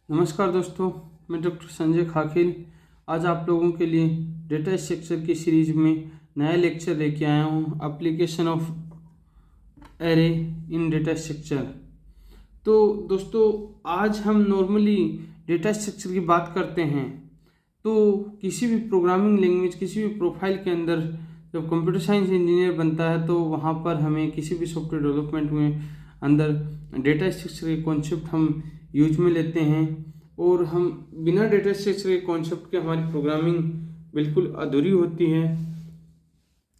नमस्कार दोस्तों, मैं डॉक्टर संजय खाकिल आज आप लोगों के लिए डेटा स्ट्रक्चर की सीरीज में नया लेक्चर लेके आया हूँ, application of array in data structure. तो दोस्तों, आज हम नॉर्मली डेटा स्ट्रक्चर की बात करते हैं तो किसी भी प्रोग्रामिंग लैंग्वेज, किसी भी प्रोफाइल के अंदर जब कंप्यूटर साइंस इंजीनियर बनता है तो वहाँ पर हमें किसी भी सॉफ्टवेयर डेवलपमेंट में अंदर डेटा स्ट्रक्चर के कॉन्सेप्ट हम यूज में लेते हैं। और हम बिना डेटा स्ट्रक्चर के कॉन्सेप्ट के हमारी प्रोग्रामिंग बिल्कुल अधूरी होती है।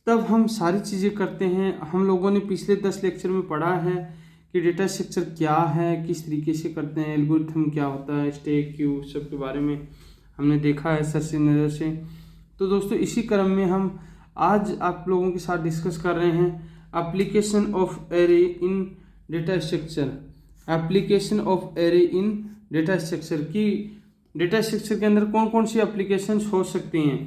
तब हम सारी चीज़ें करते हैं। हम लोगों ने पिछले 10 लेक्चर में पढ़ा है कि डेटा स्ट्रक्चर क्या है, किस तरीके से करते हैं, एल्गोरिथम क्या होता है, स्टैक, क्यू, सब के बारे में हमने देखा है सरसी नज़र से। तो दोस्तों, इसी क्रम में हम आज आप लोगों के साथ डिस्कस कर रहे हैं application of array in data structure. Application of array in data structure की डेटा स्ट्रक्चर के अंदर कौन कौन सी एप्लीकेशंस हो सकती हैं।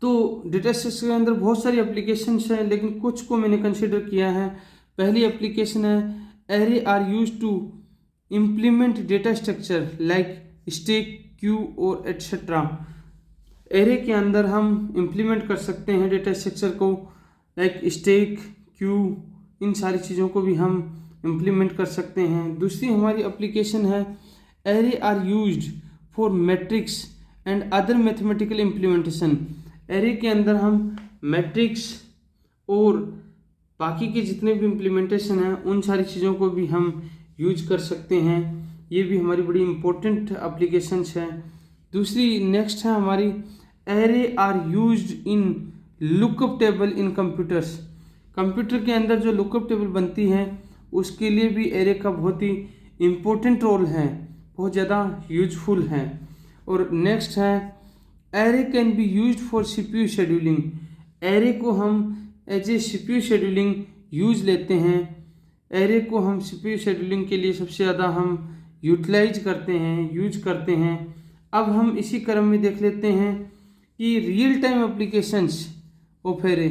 तो डेटा स्ट्रक्चर के अंदर बहुत सारी एप्लीकेशंस हैं, लेकिन कुछ को मैंने कंसिडर किया है। पहली एप्लीकेशन है array are use to implement data structure like stack, queue और एटसेट्रा। एरे के अंदर हम इम्प्लीमेंट कर सकते हैं डेटा स्ट्रक्चर को, लाइक स्टैक, क्यू, इन सारी चीज़ों को भी हम इम्प्लीमेंट कर सकते हैं। दूसरी हमारी एप्लीकेशन है array are used for matrix and other mathematical implementation. Array के अंदर हम मैट्रिक्स और बाकी के जितने भी इम्प्लीमेंटेशन हैं उन सारी चीज़ों को भी हम यूज कर सकते हैं। ये भी हमारी बड़ी इंपॉर्टेंट एप्लीकेशंस हैं। दूसरी नेक्स्ट है हमारी array are used in lookup table in computers. Computer के अंदर जो लुकअप टेबल बनती है उसके लिए भी एरे का बहुत ही इम्पोर्टेंट रोल है, बहुत ज़्यादा यूजफुल है। और नेक्स्ट है array can be used for CPU scheduling. Array को हम as a CPU scheduling use लेते हैं। एरे को हम सीपीयू शेड्यूलिंग के लिए सबसे ज़्यादा हम यूटिलाइज करते हैं, यूज करते हैं। अब हम इसी क्रम में देख लेते हैं कि real time applications of array.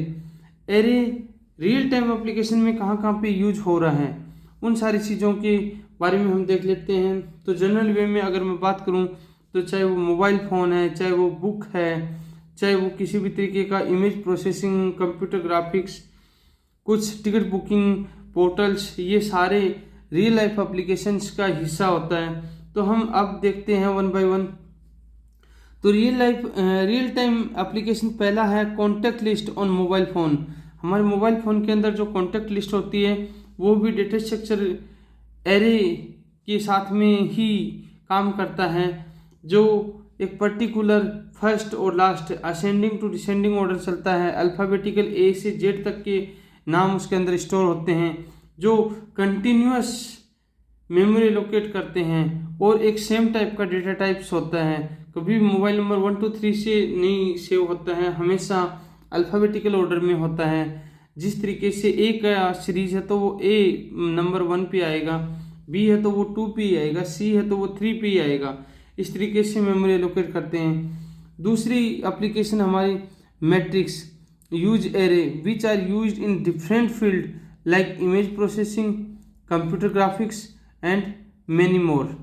Array real time application में कहाँ कहाँ पे यूज हो रहा है, उन सारी चीज़ों के बारे में हम देख लेते हैं। तो जनरल वे में अगर मैं बात करूँ तो चाहे वो मोबाइल फ़ोन है, चाहे वो बुक है, चाहे वो किसी भी तरीके का इमेज प्रोसेसिंग, कंप्यूटर ग्राफिक्स, कुछ टिकट बुकिंग पोर्टल्स, ये सारे रियल लाइफ एप्लीकेशंस का हिस्सा होता है। तो हम अब देखते हैं वन बाय वन। तो रियल टाइम एप्लीकेशन पहला है contact list on mobile phone. हमारे मोबाइल फ़ोन के अंदर जो कॉन्टैक्ट लिस्ट होती है वो भी डेटा स्ट्रक्चर एरे के साथ में ही काम करता है, जो एक पर्टिकुलर फर्स्ट और last ascending to descending order चलता है। अल्फ़ाबेटिकल ए से जेड तक के नाम उसके अंदर स्टोर होते हैं, जो कंटिन्यूअस मेमोरी लोकेट करते हैं और एक सेम टाइप का डेटा टाइप्स होता है। कभी भी मोबाइल नंबर 1 2 3 से नहीं सेव होता है, हमेशा अल्फ़ाबेटिकल ऑर्डर में होता है। जिस तरीके से ए का सीरीज है तो वो ए नंबर 1 पे आएगा, बी है तो वो 2 पे आएगा, सी है तो वो 3 पे आएगा। इस तरीके से मेमोरी एलोकेट करते हैं। दूसरी एप्लीकेशन हमारी matrix use array which are use in different field like image processing, computer graphics and many more.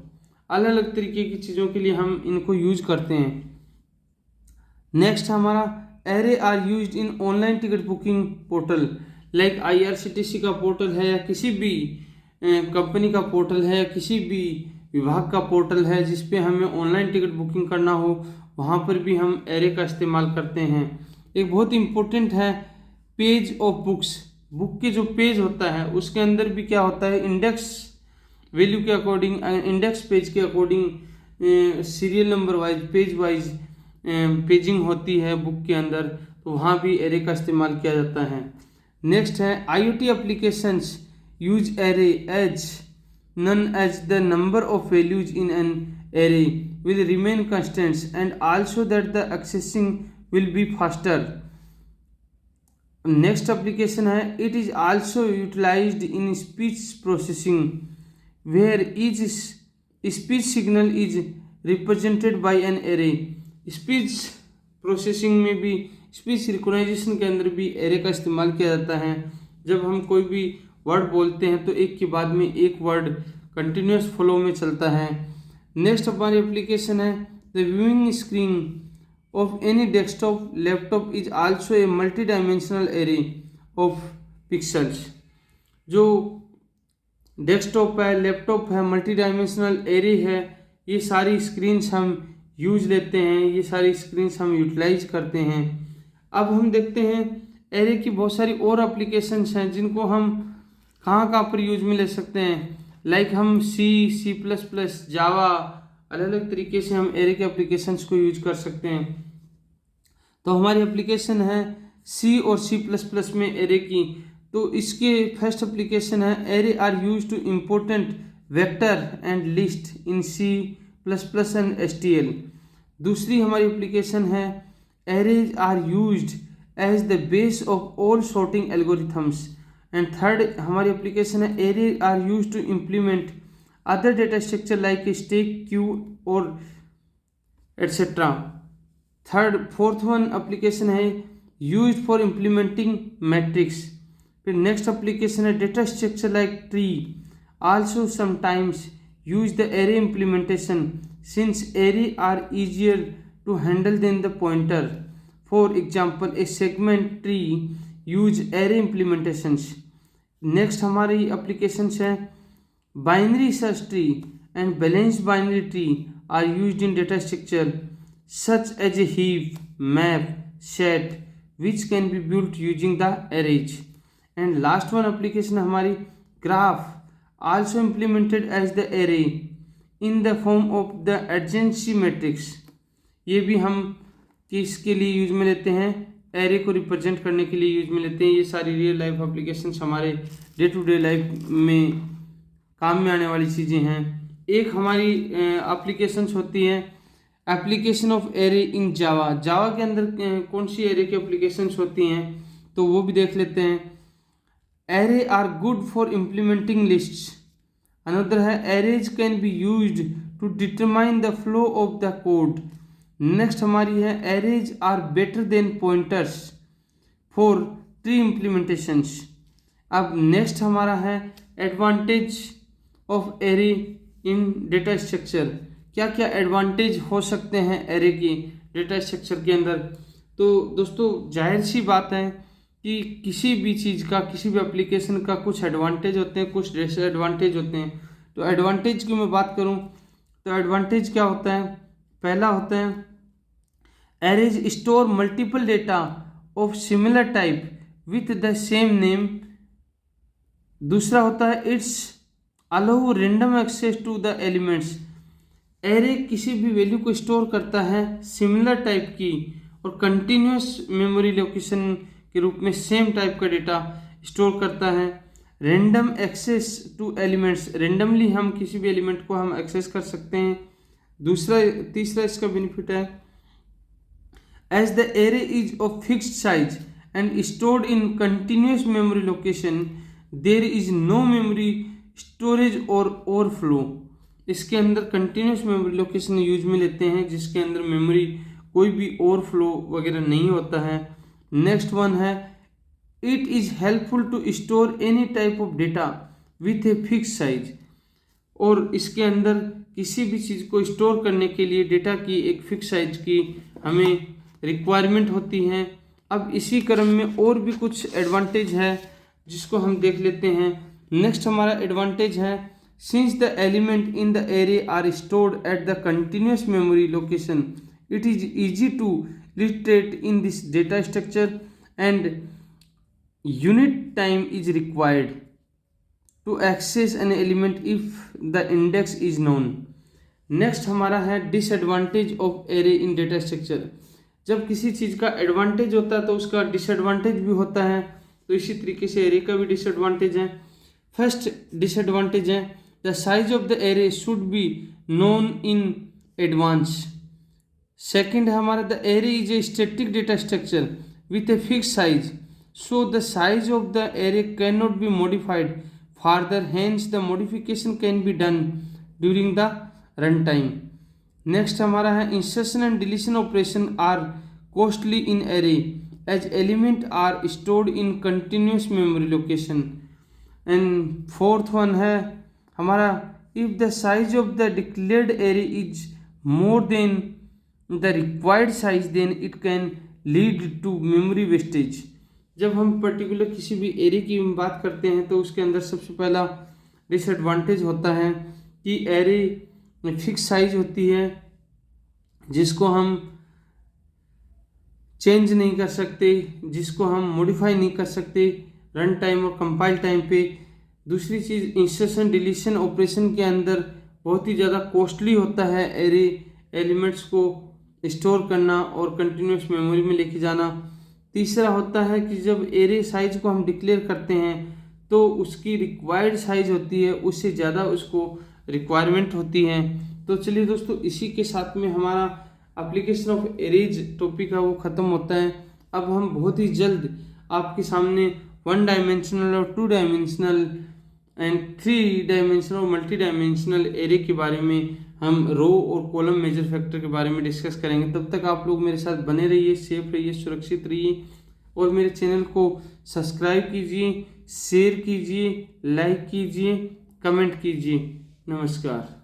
अलग अलग तरीके की चीज़ों के लिए हम इनको यूज करते हैं। नेक्स्ट हमारा array are used in online ticket booking portal like IRCTC का पोर्टल है, या किसी भी कंपनी का पोर्टल है, किसी भी विभाग का पोर्टल है जिस पे हमें ऑनलाइन टिकट बुकिंग करना हो, वहाँ पर भी हम एरे का इस्तेमाल करते हैं। एक बहुत इंपॉर्टेंट है पेज ऑफ बुक्स। बुक के जो पेज होता है उसके अंदर भी क्या होता है, इंडेक्स वैल्यू के अकॉर्डिंग, इंडेक्स पेज के according serial number wise, page wise paging होती है बुक के अंदर, तो वहाँ भी एरे का इस्तेमाल किया जाता है। नेक्स्ट है IoT applications use array as none as the number of values in an array will remain constants and also that the accessing will be faster. Next application है it is also utilized in speech processing where each speech signal is represented by an array. Speech processing में भी, speech recognition के अंदर भी array का इस्तेमाल किया जाता है। जब हम कोई भी वर्ड बोलते हैं तो एक के बाद में एक वर्ड कंटिन्यूस फ्लो में चलता है, नेक्स्ट हमारी एप्लीकेशन है the viewing screen of any desktop laptop is also a multi dimensional array of pixels. जो डेस्कटॉप है, लैपटॉप है, मल्टी डायमेंशनल एरे है, ये सारी स्क्रीन्स हम यूज लेते हैं, ये सारी स्क्रीन्स हम यूटिलाइज करते हैं। अब हम देखते हैं एरे की बहुत सारी और एप्लीकेशंस हैं जिनको हम कहाँ कहाँ पर यूज में ले सकते हैं। लाइक हम C++, जावा, अलग अलग तरीके से हम एरे के एप्लीकेशंस को यूज कर सकते हैं। तो हमारी एप्लीकेशन है C और C++ में एरे की। तो इसके फर्स्ट एप्लीकेशन है array are use to important vector and list in C++ and STL। दूसरी हमारी एप्लीकेशन है arrays are used as the base of all sorting algorithms. And third हमारी एप्लीकेशन है array are used to implement other data structure like stack, queue और etcetera. Fourth one application है used for implementing matrix. फिर next application है data structure like tree also sometimes use the array implementation since array are easier to handle than the pointer. For example, a segment tree use array implementations. Next हमारी applications है binary search tree and balanced binary tree are used in data structure such as a heap, map, set which can be built using the arrays. And last one application हमारी graph also implemented as the array in the form of the adjacency matrix। ये भी हम किसके लिए use में लेते हैं, array को रिप्रेजेंट करने के लिए यूज में लेते हैं। ये सारी रियल लाइफ एप्लीकेशंस हमारे डे टू डे लाइफ में काम में आने वाली चीज़ें हैं। एक हमारी एप्लीकेशंस होती है एप्लीकेशन ऑफ एरे इन जावा। जावा के अंदर कौन सी एरे की एप्लीकेशंस होती हैं तो वो भी देख लेते हैं। Array are good for implementing lists. Another है arrays can be used to determine the flow of the code. Next हमारी है arrays are better than pointers for tree implementations. अब नेक्स्ट हमारा है advantage of array in data structure. क्या क्या advantage हो सकते हैं एरे की डेटा स्ट्रक्चर के अंदर। तो दोस्तों जाहिर सी बात है कि किसी भी चीज़ का, किसी भी एप्लीकेशन का कुछ एडवांटेज होते हैं, कुछ डिसएडवांटेज होते हैं। तो एडवांटेज की मैं बात करूं तो एडवांटेज क्या होता है, पहला होता है arrays store multiple data of similar type with the same name. दूसरा होता है it's allow random access to the elements. Array किसी भी वैल्यू को स्टोर करता है सिमिलर टाइप की और कंटिन्यूस मेमोरी लोकेशन के रूप में सेम टाइप का डेटा स्टोर करता है। Random access to elements, randomly हम किसी भी एलिमेंट को हम एक्सेस कर सकते हैं। तीसरा इसका बेनिफिट है as the array is of fixed size and stored in continuous memory location there is no memory storage और ओवरफ्लो। इसके अंदर कंटिन्यूस मेमोरी लोकेशन यूज में लेते हैं जिसके अंदर मेमोरी कोई भी ओवरफ्लो वगैरह नहीं होता है। नेक्स्ट वन है it is helpful to store any type of data with a fix size. और इसके अंदर किसी भी चीज़ को स्टोर करने के लिए डेटा की एक फिक्स साइज की हमें रिक्वायरमेंट होती है। अब इसी क्रम में और भी कुछ एडवांटेज है जिसको हम देख लेते हैं। नेक्स्ट हमारा एडवांटेज है since the element in the array are stored at the continuous memory location it is easy to reiterate in this data structure and unit time is required to access an element if the index is known। next हमारा है disadvantage of array in data structure। जब किसी चीज़ का advantage होता है तो उसका disadvantage भी होता है, तो इसी तरीके से एरे का भी डिसएडवांटेज है। फर्स्ट डिसएडवांटेज है the size of the array should be known in advance. Second है हमारा the array is a static data structure with a fix size so the size of the array can not be modified further hence the modification can be done during the run time. Next हमारा है insertion and deletion operation are costly in array as element are stored in continuous memory location. And fourth one है हमारा if the size of the declared array is more than the required size, then it can lead to memory wastage. जब हम particular किसी भी array की बात करते हैं तो उसके अंदर सबसे पहला डिसएडवांटेज होता है कि एरे फिक्स साइज होती है जिसको हम चेंज नहीं कर सकते, जिसको हम मॉडिफाई नहीं कर सकते रन टाइम और कंपाइल टाइम पे। दूसरी चीज़, इंसर्शन डिलीशन ऑपरेशन के अंदर बहुत ही ज़्यादा कॉस्टली होता है एरे एलिमेंट्स को स्टोर करना और कंटिन्यूस मेमोरी में लेके जाना। तीसरा होता है कि जब एरे साइज को हम डिक्लेयर करते हैं तो उसकी रिक्वायर्ड साइज होती है, उससे ज़्यादा उसको रिक्वायरमेंट होती है। तो चलिए दोस्तों, इसी के साथ में हमारा एप्लीकेशन ऑफ एरेज टॉपिक है वो ख़त्म होता है। अब हम बहुत ही जल्द आपके सामने 1 डायमेंशनल और 2 डायमेंशनल एंड 3 डायमेंशनल और मल्टी डायमेंशनल एरे के बारे में हम रो और कॉलम मेजर फैक्टर के बारे में डिस्कस करेंगे। तब तक आप लोग मेरे साथ बने रहिए, सेफ रहिए, सुरक्षित रहिए और मेरे चैनल को सब्सक्राइब कीजिए, शेयर कीजिए, लाइक कीजिए, कमेंट कीजिए। नमस्कार।